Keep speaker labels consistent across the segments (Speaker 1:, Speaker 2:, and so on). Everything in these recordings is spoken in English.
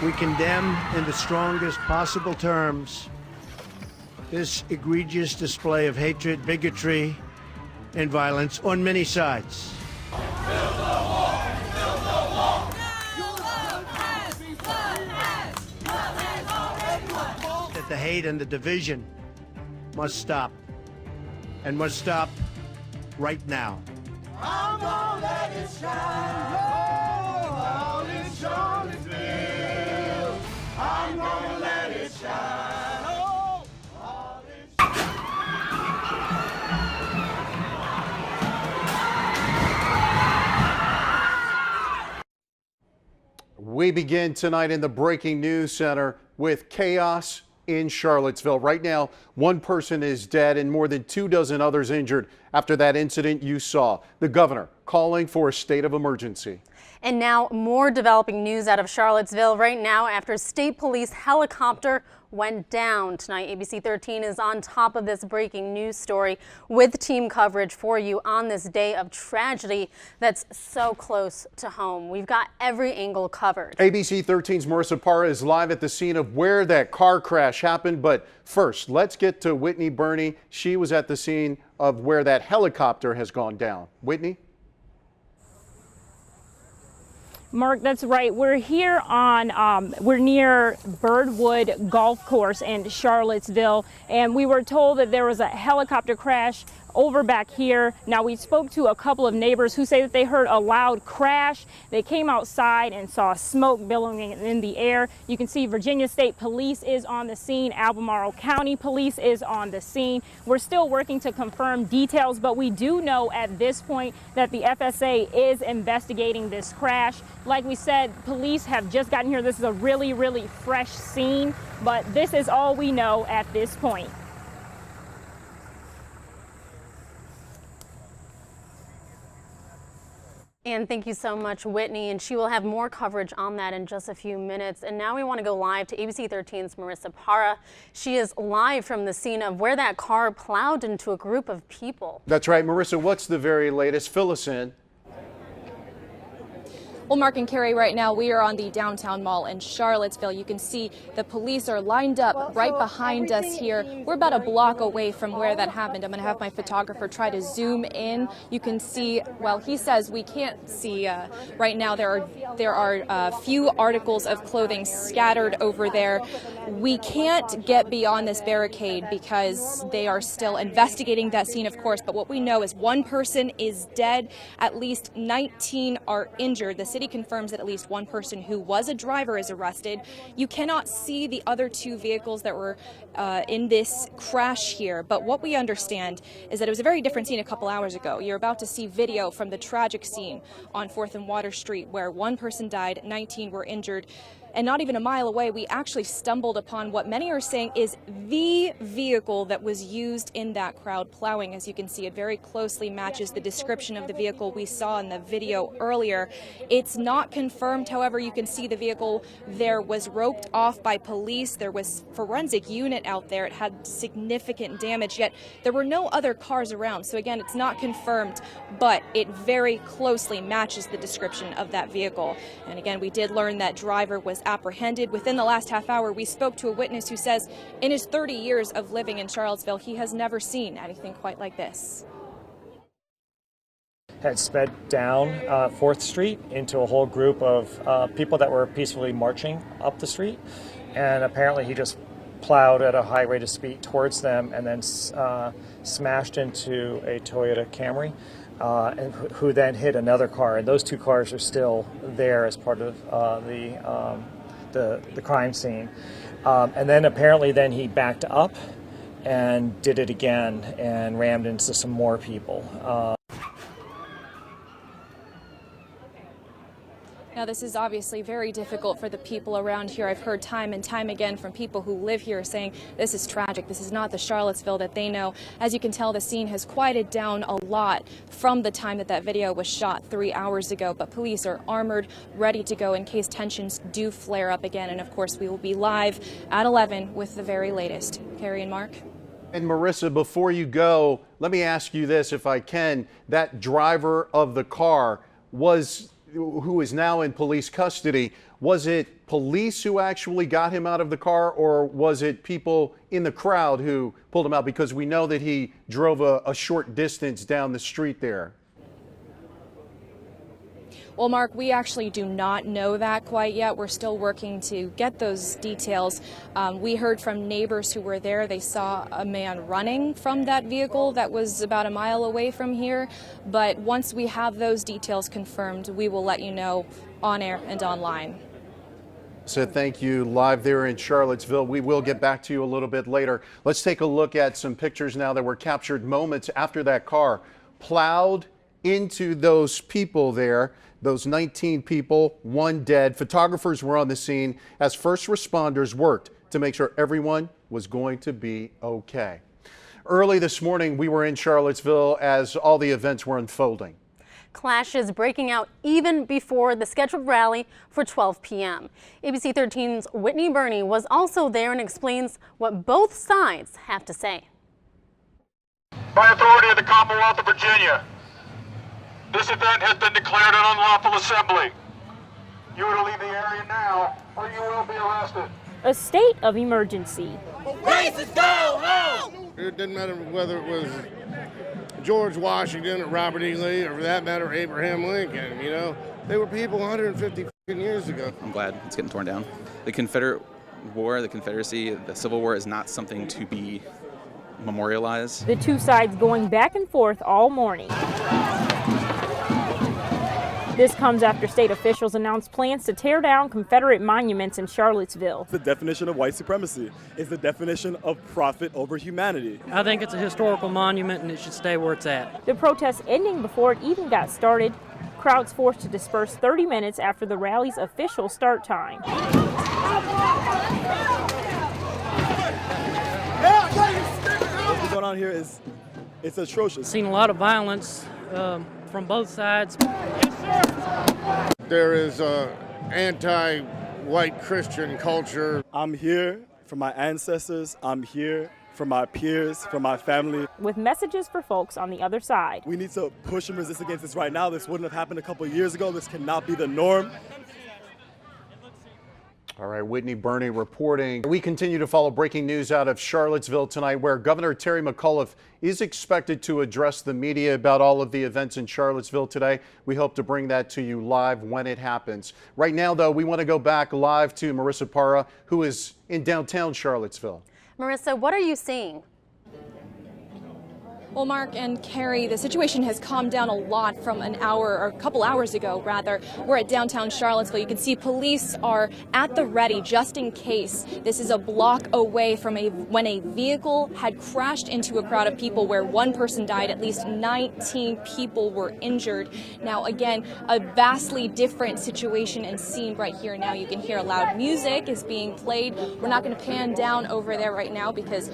Speaker 1: We condemn in the strongest possible terms this egregious display of hatred, bigotry, and violence on many sides. That the hate and the division must stop, and must stop right now. I'm gonna let it shine, oh, in Charlottesville. I'm gonna let it shine, oh,
Speaker 2: We begin tonight in the Breaking News Center with chaos in Charlottesville. Right now, one person is dead and more than 24 others injured after that incident you saw. The governor calling for a state of emergency.
Speaker 3: And now more developing news out of Charlottesville right now after state police helicopter went down tonight. ABC 13 is on top of this breaking news story with team coverage for you on this day of tragedy that's so close to home. We've got every angle covered.
Speaker 2: ABC 13's Marissa Parra is live at the scene of where that car crash happened. But first, let's get to Whitney Burney. She was at the scene of where that helicopter has gone down. Whitney?
Speaker 4: Mark, that's right. We're here on, we're near Birdwood Golf Course in Charlottesville, and we were told that there was a helicopter crash over back here. Now, we spoke to a couple of neighbors who say that they heard a loud crash. They came outside and saw smoke billowing in the air. You can see Virginia State Police is on the scene. Albemarle County Police is on the scene. We're still working to confirm details, but we do know at this point that the FSA is investigating this crash. Like we said, police have just gotten here. This is a really, really fresh scene, but this is all we know at this point.
Speaker 3: And thank you so much, Whitney. And she will have more coverage on that in just a few minutes. And now we want to go live to ABC 13's Marissa Parra. She is live from the scene of where that car plowed into a group of people.
Speaker 2: That's right. Marissa, what's the very latest? Fill us in.
Speaker 5: Well, Mark and Carrie, right now we are on the downtown mall in Charlottesville. You can see the police are lined up right behind us here. We're about a block away from where that happened. I'm going to have my photographer try to zoom in. You can see, well, he says we can't see right now. There are a few articles of clothing scattered over there. We can't get beyond this barricade because they are still investigating that scene, of course. But what we know is one person is dead. At least 19 are injured. The city confirms that at least one person who was a driver is arrested. You cannot see the other two vehicles that were in this crash here, but what we understand is that it was a very different scene a couple hours ago. You're about to see video from the tragic scene on 4th and Water Street where one person died, 19 were injured. And not even a mile away, we actually stumbled upon what many are saying is the vehicle that was used in that crowd plowing. As you can see, it very closely matches the description of the vehicle we saw in the video earlier. It's not confirmed, however, you can see the vehicle there was roped off by police. There was a forensic unit out there. It had significant damage, yet there were no other cars around. So again, it's not confirmed, but it very closely matches the description of that vehicle. And again, we did learn that driver was apprehended. Within the last half hour, we spoke to a witness who says in his 30 years of living in Charlottesville, he has never seen anything quite like this.
Speaker 6: Had sped down 4th Street into a whole group of people that were peacefully marching up the street, and apparently he just plowed at a high rate of speed towards them and then smashed into a Toyota Camry. And who then hit another car, and those two cars are still there as part of the crime scene. And then apparently then he backed up and did it again and rammed into some more people.
Speaker 5: Now, this is obviously very difficult for the people around here. I've heard time and time again from people who live here saying this is tragic. This is not the Charlottesville that they know. As you can tell, the scene has quieted down a lot from the time that video was shot 3 hours ago. But police are armored, ready to go in case tensions do flare up again. And of course, we will be live at 11 with the very latest. Carrie and Mark.
Speaker 2: And Marissa, before you go, let me ask you this, if I can. That driver of the car, was who is now in police custody. Was it police who actually got him out of the car, or was it people in the crowd who pulled him out? Because we know that he drove a short distance down the street there.
Speaker 5: Well, Mark, we actually do not know that quite yet. We're still working to get those details. We heard from neighbors who were there. They saw a man running from that vehicle that was about a mile away from here. But once we have those details confirmed, we will let you know on air and online.
Speaker 2: So thank you, live there in Charlottesville. We will get back to you a little bit later. Let's take a look at some pictures now that were captured moments after that car plowed into those people there. Those 19 people, 1 dead. Photographers were on the scene as first responders worked to make sure everyone was going to be okay. Early this morning, we were in Charlottesville as all the events were unfolding.
Speaker 3: Clashes breaking out even before the scheduled rally for 12 p.m. ABC 13's Whitney Burney was also there and explains what both sides have to say.
Speaker 7: By authority of the Commonwealth of Virginia, this event has been declared an unlawful assembly. You are to leave the area now, or you will be arrested.
Speaker 4: A state of emergency.
Speaker 8: Racists go home! It didn't matter whether it was George Washington or Robert E. Lee, or for that matter, Abraham Lincoln. You know, they were people 150 years ago.
Speaker 9: I'm glad it's getting torn down. The Confederate War, the Confederacy, the Civil War is not something to be memorialized.
Speaker 4: The two sides going back and forth all morning. This comes after state officials announced plans to tear down Confederate monuments in Charlottesville.
Speaker 10: It's the definition of white supremacy. It's the definition of profit over humanity.
Speaker 11: I think it's a historical monument and it should stay where it's at.
Speaker 4: The protests ending before it even got started. Crowds forced to disperse 30 minutes after the rally's official start time.
Speaker 10: What's going on here is it's atrocious.
Speaker 11: Seen a lot of violence from both sides.
Speaker 8: There is anti-white Christian culture.
Speaker 10: I'm here for my ancestors. I'm here for my peers, for my family.
Speaker 4: With messages for folks on the other side.
Speaker 10: We need to push and resist against this right now. This wouldn't have happened a couple of years ago. This cannot be the norm.
Speaker 2: All right, Whitney Burney reporting. We continue to follow breaking news out of Charlottesville tonight, where Governor Terry McAuliffe is expected to address the media about all of the events in Charlottesville today. We hope to bring that to you live when it happens. Right now, though, we want to go back live to Marissa Parra, who is in downtown Charlottesville.
Speaker 3: Marissa, what are you seeing?
Speaker 5: Well, Mark and Carrie, the situation has calmed down a lot from an hour or a couple hours ago, rather. We're at downtown Charlottesville. You can see police are at the ready just in case. This is a block away from when a vehicle had crashed into a crowd of people where 1 person died, at least 19 people were injured. Now, again, a vastly different situation and scene right here now. You can hear loud music is being played. We're not going to pan down over there right now because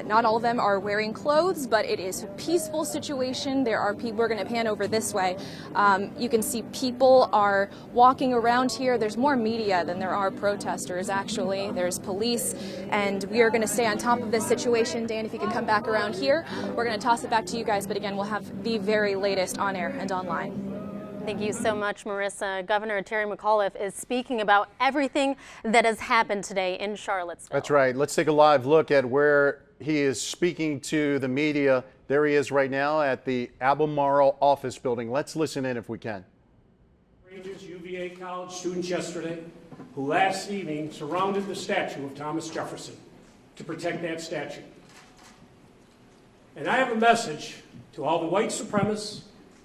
Speaker 5: not all of them are wearing clothes, but it is peaceful situation. There are people. We're going to pan over this way. You can see people are walking around here. There's more media than there are protesters, actually. There's police, and we are going to stay on top of this situation. Dan, if you could come back around here, we're going to toss it back to you guys. But again, we'll have the very latest on air and online.
Speaker 3: Thank you so much, Marissa. Governor Terry McAuliffe is speaking about everything that has happened today in Charlottesville.
Speaker 2: That's right. Let's take a live look at where he is speaking to the media. There he is right now at the Albemarle office building. Let's listen in if we can.
Speaker 12: Rangers UVA college students yesterday who last evening surrounded the statue of Thomas Jefferson to protect that statue. And I have a message to all the white supremacists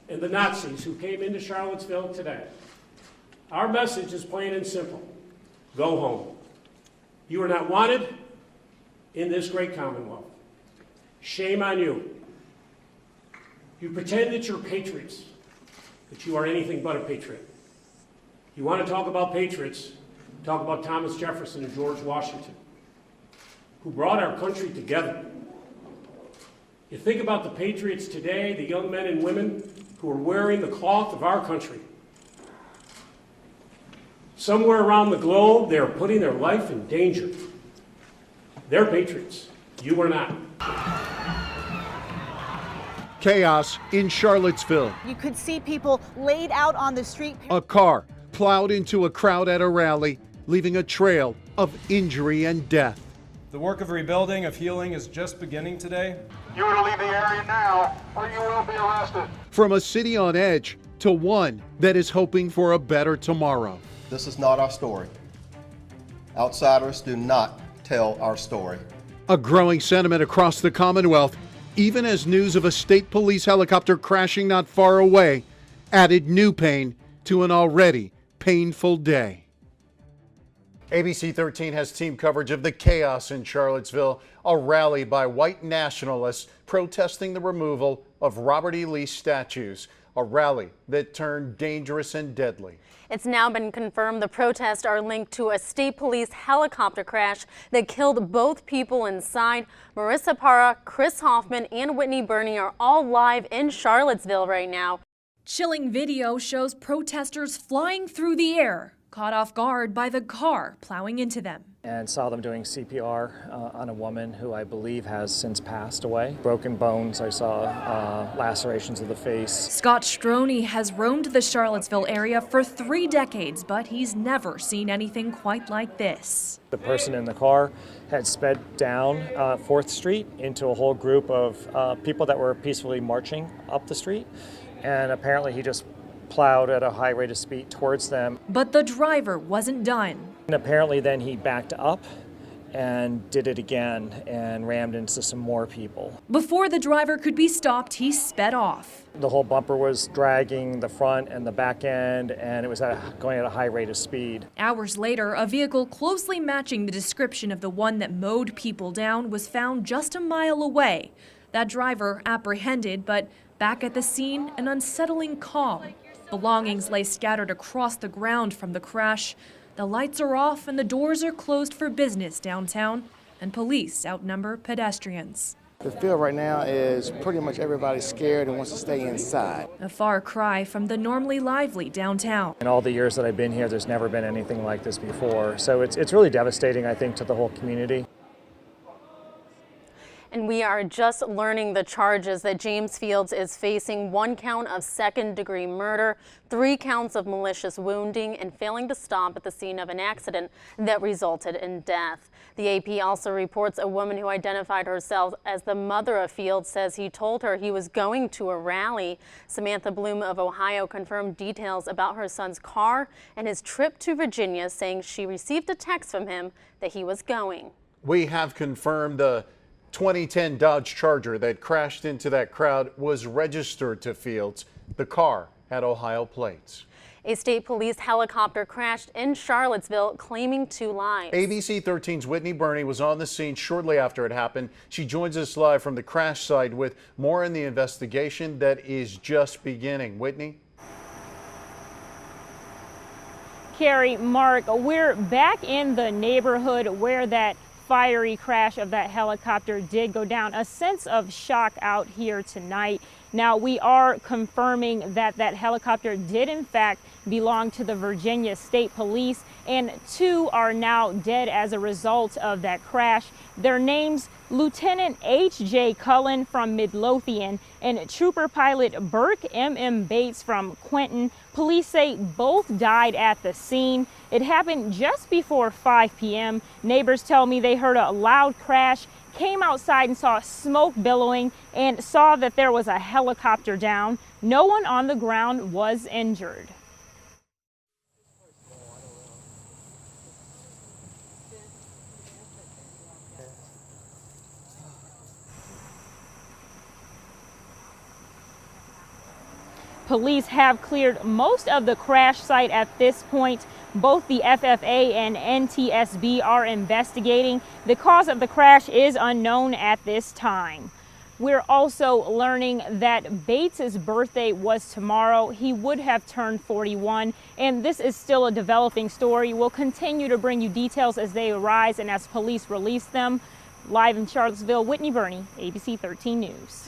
Speaker 12: and the Nazis who came into Charlottesville today. Our message is plain and simple. Go home. You are not wanted in this great Commonwealth. Shame on you. You pretend that you're patriots, that you are anything but a patriot. You want to talk about patriots, talk about Thomas Jefferson and George Washington, who brought our country together. You think about the patriots today, the young men and women who are wearing the cloth of our country. Somewhere around the globe, they are putting their life in danger. They're patriots. You are not.
Speaker 2: Chaos in Charlottesville.
Speaker 13: You could see people laid out on the street.
Speaker 2: A car plowed into a crowd at a rally, leaving a trail of injury and death.
Speaker 14: The work of rebuilding, of healing is just beginning today.
Speaker 7: You are to leave the area now, or you will be arrested.
Speaker 2: From a city on edge to one that is hoping for a better tomorrow.
Speaker 15: This is not our story. Outsiders do not tell our story.
Speaker 2: A growing sentiment across the Commonwealth, even as news of a state police helicopter crashing not far away added new pain to an already painful day. ABC 13 has team coverage of the chaos in Charlottesville, a rally by white nationalists protesting the removal of Robert E. Lee statues, a rally that turned dangerous and deadly.
Speaker 3: It's now been confirmed the protests are linked to a state police helicopter crash that killed both people inside. Marissa Parra, Chris Hoffman, and Whitney Burney are all live in Charlottesville right now.
Speaker 16: Chilling video shows protesters flying through the air, caught off guard by the car plowing into them.
Speaker 6: And saw them doing CPR on a woman who I believe has since passed away. Broken bones, I saw lacerations of the face.
Speaker 16: Scott Stroney has roamed the Charlottesville area for 3 decades, but he's never seen anything quite like this.
Speaker 6: The person in the car had sped down 4th Street into a whole group of people that were peacefully marching up the street, and apparently he just plowed at a high rate of speed towards them.
Speaker 16: But the driver wasn't done.
Speaker 6: And apparently then he backed up and did it again and rammed into some more people.
Speaker 16: Before the driver could be stopped, he sped off.
Speaker 6: The whole bumper was dragging the front and the back end, and it was going at a high rate of speed.
Speaker 16: Hours later, a vehicle closely matching the description of the one that mowed people down was found just a mile away. That driver apprehended, but back at the scene, an unsettling calm. Belongings lay scattered across the ground from the crash. The lights are off and the doors are closed for business downtown, and police outnumber pedestrians.
Speaker 17: The feel right now is pretty much everybody's scared and wants to stay inside.
Speaker 16: A far cry from the normally lively downtown.
Speaker 6: In all the years that I've been here, there's never been anything like this before. So it's really devastating, I think, to the whole community.
Speaker 3: And we are just learning the charges that James Fields is facing: 1 count of second-degree murder, 3 counts of malicious wounding, and failing to stop at the scene of an accident that resulted in death. The AP also reports a woman who identified herself as the mother of Fields says he told her he was going to a rally. Samantha Bloom of Ohio confirmed details about her son's car and his trip to Virginia, saying she received a text from him that he was going.
Speaker 2: We have confirmed the 2010 Dodge Charger that crashed into that crowd was registered to Fields. The car had Ohio plates.
Speaker 3: A state police helicopter crashed in Charlottesville, claiming 2 lives.
Speaker 2: ABC 13's Whitney Burney was on the scene shortly after it happened. She joins us live from the crash site with more in the investigation that is just beginning. Whitney?
Speaker 4: Carrie, Mark, we're back in the neighborhood where that fiery crash of that helicopter did go down. A sense of shock out here tonight. Now, we are confirming that that helicopter did in fact belong to the Virginia State Police, and 2 are now dead as a result of that crash. Their names: Lieutenant H.J. Cullen from Midlothian and Trooper Pilot Burke M.M. Bates from Quentin. Police say both died at the scene. It happened just before 5 p.m. Neighbors tell me they heard a loud crash, came outside and saw smoke billowing, and saw that there was a helicopter down. No one on the ground was injured. Police have cleared most of the crash site at this point. Both the FFA and NTSB are investigating. The cause of the crash is unknown at this time. We're also learning that Bates's birthday was tomorrow. He would have turned 41, and this is still a developing story. We'll continue to bring you details as they arise and as police release them. Live in Charlottesville, Whitney Burney, ABC 13 News.